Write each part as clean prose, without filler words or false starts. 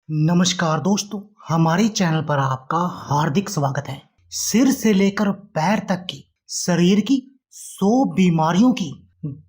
नमस्कार दोस्तों, हमारे चैनल पर आपका हार्दिक स्वागत है। सिर से लेकर पैर तक की शरीर की 100 बीमारियों की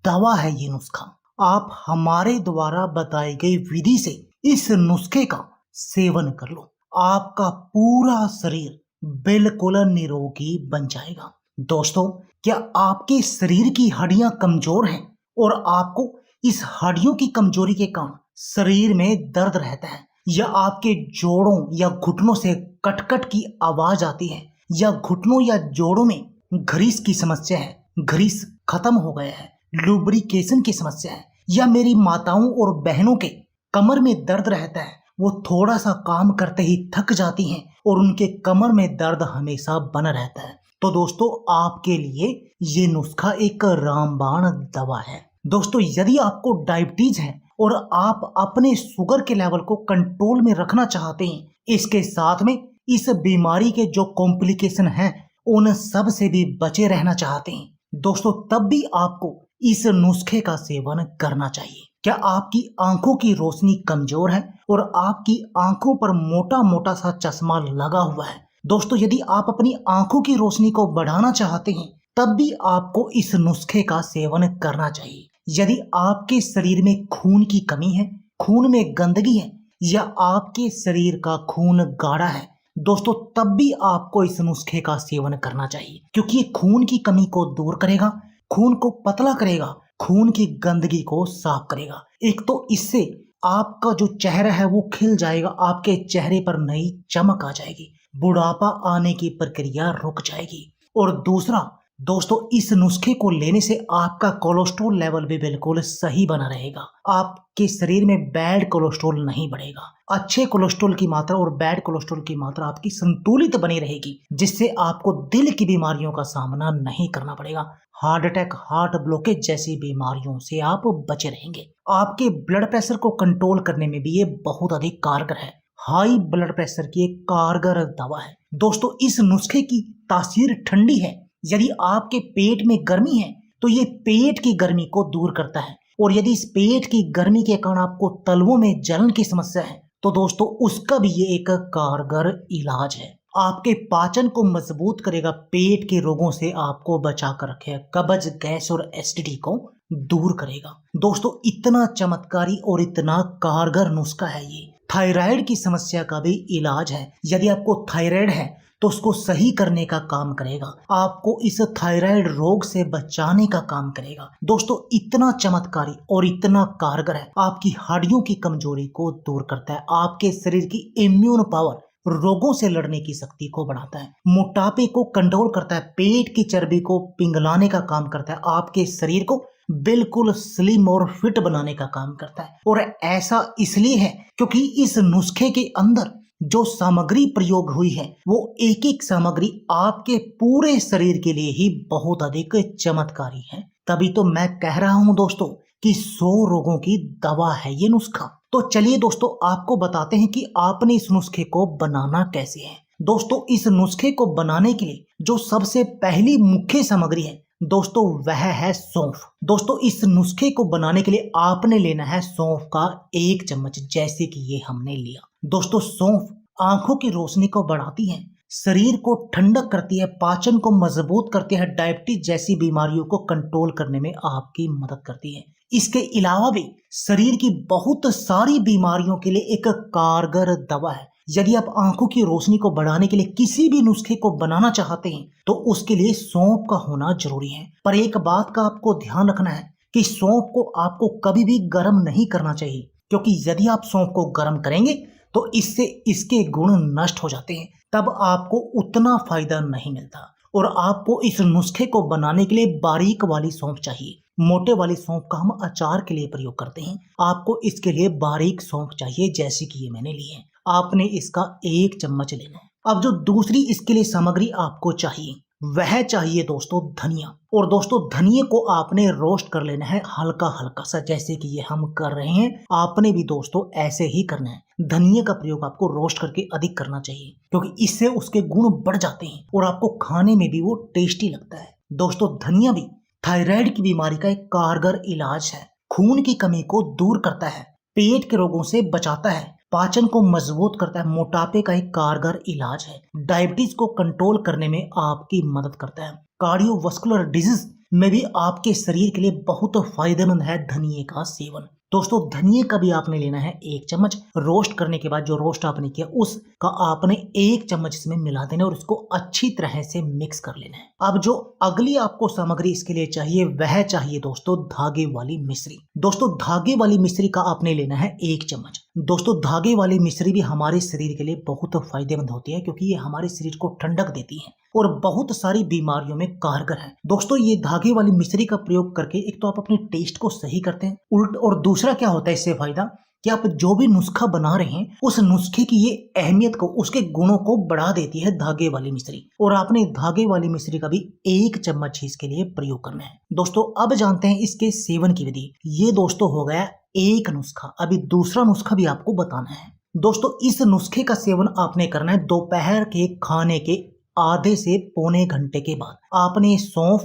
दवा है ये नुस्खा। आप हमारे द्वारा बताई गई विधि से इस नुस्खे का सेवन कर लो, आपका पूरा शरीर बिल्कुल निरोगी बन जाएगा। दोस्तों, क्या आपके शरीर की हड्डियां कमजोर हैं और आपको इस हड्डियों की कमजोरी के कारण शरीर में दर्द रहता है, या आपके जोड़ों या घुटनों से कटकट की आवाज आती है, या घुटनों या जोड़ों में ग्रीस की समस्या है, ग्रीस खत्म हो गया है, लुब्रिकेशन की समस्या है, या मेरी माताओं और बहनों के कमर में दर्द रहता है, वो थोड़ा सा काम करते ही थक जाती हैं और उनके कमर में दर्द हमेशा बना रहता है, तो दोस्तों आपके लिए ये नुस्खा एक रामबाण दवा है। दोस्तों, यदि आपको डायबिटीज है और आप अपने शुगर के लेवल को कंट्रोल में रखना चाहते हैं, इसके साथ में इस बीमारी के जो कॉम्प्लिकेशन हैं उन सब से भी बचे रहना चाहते हैं, दोस्तों तब भी आपको इस नुस्खे का सेवन करना चाहिए। क्या आपकी आंखों की रोशनी कमजोर है और आपकी आंखों पर मोटा मोटा सा चश्मा लगा हुआ है? दोस्तों, यदि आप अपनी आंखों की रोशनी को बढ़ाना चाहते हैं तब भी आपको इस नुस्खे का सेवन करना चाहिए। यदि आपके शरीर में खून की कमी है, खून में गंदगी है, या आपके शरीर का खून गाढ़ा है, दोस्तों तब भी आपको इस नुस्खे का सेवन करना चाहिए, क्योंकि ये खून की कमी को दूर करेगा, खून को पतला करेगा, खून की गंदगी को साफ करेगा। एक तो इससे आपका जो चेहरा है वो खिल जाएगा, आपके चेहरे पर नई चमक आ जाएगी, बुढ़ापा आने की प्रक्रिया रुक जाएगी। और दूसरा दोस्तों, इस नुस्खे को लेने से आपका कोलेस्ट्रॉल लेवल भी बिल्कुल सही बना रहेगा, आपके शरीर में बैड कोलेस्ट्रॉल नहीं बढ़ेगा, अच्छे कोलेस्ट्रॉल की मात्रा और बैड कोलेस्ट्रॉल की मात्रा आपकी संतुलित बनी रहेगी, जिससे आपको दिल की बीमारियों का सामना नहीं करना पड़ेगा, हार्ट अटैक, हार्ट ब्लॉकेज जैसी बीमारियों से आप बचे रहेंगे। आपके ब्लड प्रेशर को कंट्रोल करने में भी ये बहुत अधिक कारगर है, हाई ब्लड प्रेशर की एक कारगर दवा है। दोस्तों, इस नुस्खे की तासीर ठंडी है। यदि आपके पेट में गर्मी है तो ये पेट की गर्मी को दूर करता है, और यदि इस पेट की गर्मी के कारण आपको तलवों में जलन की समस्या है तो दोस्तों उसका भी ये एक कारगर इलाज है। आपके पाचन को मजबूत करेगा, पेट के रोगों से आपको बचा कर रखेगा, कब्ज, गैस और एसिडिटी को दूर करेगा। दोस्तों, इतना चमत्कारी और इतना कारगर नुस्खा है ये। थायराइड की समस्या का भी इलाज है। यदि आपको थायराइड है तो उसको सही करने का काम करेगा, आपको इस थायराइड रोग से बचाने का काम करेगा। दोस्तों, इतना चमत्कारी और इतना कारगर है, आपकी हड्डियों की कमजोरी को दूर करता है, आपके शरीर की इम्यून पावर, रोगों से लड़ने की शक्ति को बढ़ाता है, मोटापे को कंट्रोल करता है, पेट की चर्बी को पिघलाने का काम करता है, आपके शरीर को बिल्कुल स्लिम और फिट बनाने का काम करता है। और ऐसा इसलिए है क्योंकि इस नुस्खे के अंदर जो सामग्री प्रयोग हुई है वो एक एक सामग्री आपके पूरे शरीर के लिए ही बहुत अधिक चमत्कारी है। तभी तो मैं कह रहा हूं दोस्तों कि 100 रोगों की दवा है ये नुस्खा। तो चलिए दोस्तों, आपको बताते हैं कि आपने इस नुस्खे को बनाना कैसे है। दोस्तों, इस नुस्खे को बनाने के लिए जो सबसे पहली मुख्य सामग्री है दोस्तों वह है सौंफ। दोस्तों, इस नुस्खे को बनाने के लिए आपने लेना है सौंफ का 1 चम्मच, जैसे कि ये हमने लिया। दोस्तों, सौंफ आंखों की रोशनी को बढ़ाती है, शरीर को ठंडक करती है, पाचन को मजबूत करती है, डायबिटीज जैसी बीमारियों को कंट्रोल करने में आपकी मदद करती है। इसके अलावा भी शरीर की बहुत सारी बीमारियों के लिए एक कारगर दवा है। यदि आप आंखों की रोशनी को बढ़ाने के लिए किसी भी नुस्खे को बनाना चाहते हैं तो उसके लिए सौंफ का होना जरूरी है। पर एक बात का आपको ध्यान रखना है कि सौंफ को आपको कभी भी गर्म नहीं करना चाहिए, क्योंकि यदि आप सौंफ को गर्म करेंगे तो इससे इसके गुण नष्ट हो जाते हैं, तब आपको उतना फायदा नहीं मिलता। और आपको इस नुस्खे को बनाने के लिए बारीक वाली सौंफ चाहिए। मोटे वाली सौंफ का हम अचार के लिए प्रयोग करते हैं, आपको इसके लिए बारीक सौंफ चाहिए, जैसे कि ये मैंने ली है। आपने इसका 1 चम्मच लेना है। अब जो दूसरी इसके लिए सामग्री आपको चाहिए वह चाहिए दोस्तों धनिया। और दोस्तों, धनिया को आपने रोस्ट कर लेना है हल्का हल्का सा, जैसे कि ये हम कर रहे हैं, आपने भी दोस्तों ऐसे ही करना है। धनिया का प्रयोग आपको रोस्ट करके अधिक करना चाहिए, क्योंकि इससे उसके गुण बढ़ जाते हैं और आपको खाने में भी वो टेस्टी लगता है। दोस्तों, धनिया भी थायराइड की बीमारी का एक कारगर इलाज है, खून की कमी को दूर करता है, पेट के रोगों से बचाता है, पाचन को मजबूत करता है, मोटापे का एक कारगर इलाज है, डायबिटीज को कंट्रोल करने में आपकी मदद करता है, कार्डियोवास्कुलर डिजीज में भी आपके शरीर के लिए बहुत फायदेमंद है धनिए का सेवन। दोस्तों धनिए का भी आपने लेना है 1 चम्मच। रोस्ट करने के बाद जो रोस्ट आपने किया उसका आपने 1 चम्मच इसमें मिला देना और उसको अच्छी तरह से मिक्स कर लेना है। अब जो अगली आपको सामग्री इसके लिए चाहिए वह चाहिए दोस्तों धागे वाली मिश्री। दोस्तों धागे वाली मिश्री का आपने लेना है 1 चम्मच। दोस्तों धागे वाली मिश्री भी हमारे शरीर के लिए बहुत फायदेमंद होती है क्योंकि ये हमारे शरीर को ठंडक देती है और बहुत सारी बीमारियों में कारगर है। दोस्तों ये धागे वाली मिश्री का प्रयोग करके एक तो आप अपने टेस्ट को सही करते हैं उल्ट, और दूसरा क्या होता है इससे फायदा कि आप जो भी नुस्खा बना रहे हैं उस नुस्खे की ये अहमियत को, उसके गुणों को बढ़ा देती है धागे वाली मिश्री। और आपने धागे वाली मिश्री का भी 1 चम्मच ही इसके लिए प्रयोग करना है। दोस्तों अब जानते हैं इसके सेवन की विधि। ये दोस्तों हो गया एक नुस्खा, अभी दूसरा नुस्खा भी आपको बताना है। दोस्तों इस नुस्खे का सेवन आपने करना है दोपहर के खाने के आधे से पौने घंटे के बाद। आपने सौंफ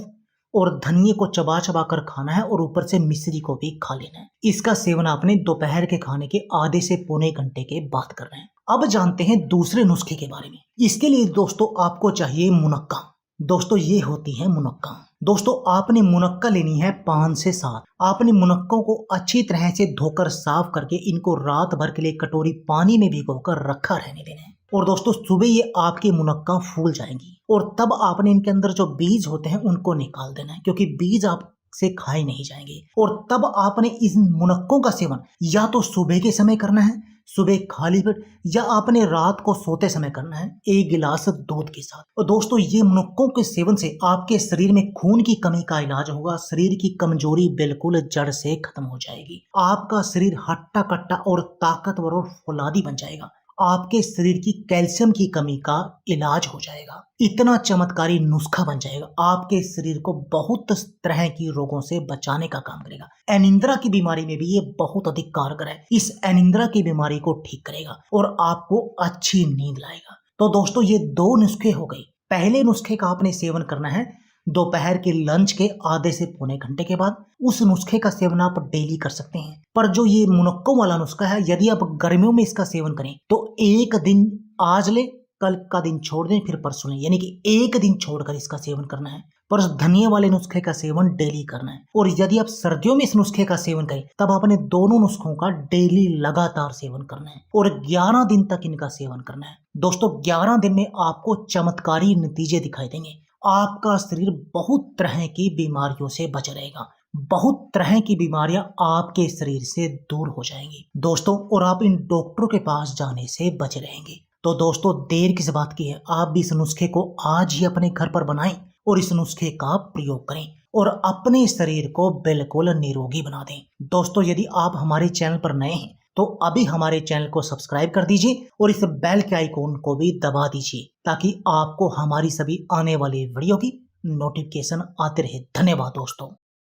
और धनिए को चबा चबा कर खाना है और ऊपर से मिश्री को भी खा लेना है। इसका सेवन आपने दोपहर के खाने के आधे से पौने घंटे के बाद करना है। अब जानते हैं दूसरे नुस्खे के बारे में। इसके लिए दोस्तों आपको चाहिए मुनक्का। दोस्तों ये होती है मुनक्का। दोस्तों आपने मुनक्का लेनी है 5 से 7। आपने मुनक्कों को अच्छी तरह से धोकर साफ करके इनको रात भर के लिए कटोरी पानी में भिगोकर रखा रहने देना है। और दोस्तों सुबह ये आपकी मुनक्का फूल जाएंगी और तब आपने इनके अंदर जो बीज होते हैं उनको निकाल देना है क्योंकि बीज आपसे खाए नहीं जाएंगे। और तब आपने इन मुनक्कों का सेवन या तो सुबह के समय करना है, सुबह खाली पेट, या आपने रात को सोते समय करना है 1 गिलास दूध के साथ। और दोस्तों ये मुनक्कों के सेवन से आपके शरीर में खून की कमी का इलाज होगा, शरीर की कमजोरी बिल्कुल जड़ से खत्म हो जाएगी, आपका शरीर हट्टा कट्टा और ताकतवर और फौलादी बन जाएगा, आपके शरीर की कैल्शियम की कमी का इलाज हो जाएगा, इतना चमत्कारी नुस्खा बन जाएगा, आपके शरीर को बहुत तरह की रोगों से बचाने का काम करेगा। अनिंद्रा की बीमारी में भी ये बहुत अधिक कारगर है, इस अनिंद्रा की बीमारी को ठीक करेगा और आपको अच्छी नींद लाएगा। तो दोस्तों ये 2 नुस्खे हो गए। पहले नुस्खे का आपने सेवन करना है दोपहर के लंच के आधे से पौने घंटे के बाद। उस नुस्खे का सेवन आप डेली कर सकते हैं, पर जो ये मुनक्कों वाला नुस्खा है यदि आप गर्मियों में इसका सेवन करें तो 1 दिन आज ले, कल का दिन छोड़ दें, फिर परसों लें, यानी कि 1 दिन छोड़कर इसका सेवन करना है। पर उस धनिया वाले नुस्खे का सेवन डेली करना है। और यदि आप सर्दियों में इस नुस्खे का सेवन करें तब आपने दोनों नुस्खों का डेली लगातार सेवन करना है और 11 दिन तक इनका सेवन करना है। दोस्तों 11 दिन में आपको चमत्कारी नतीजे दिखाई देंगे। आपका शरीर बहुत तरह की बीमारियों से बच रहेगा, बहुत तरह की बीमारियां आपके शरीर से दूर हो जाएंगी दोस्तों, और आप इन डॉक्टरों के पास जाने से बचे रहेंगे। तो दोस्तों देर किस बात की है, आप भी इस नुस्खे को आज ही अपने घर पर बनाएं और इस नुस्खे का प्रयोग करें और अपने शरीर को बिल्कुल निरोगी बना दें। दोस्तों यदि आप हमारे चैनल पर नए हैं तो अभी हमारे चैनल को सब्सक्राइब कर दीजिए और इस बेल के आइकॉन को भी दबा दीजिए ताकि आपको हमारी सभी आने वाली वीडियो की नोटिफिकेशन आते रहे। धन्यवाद दोस्तों।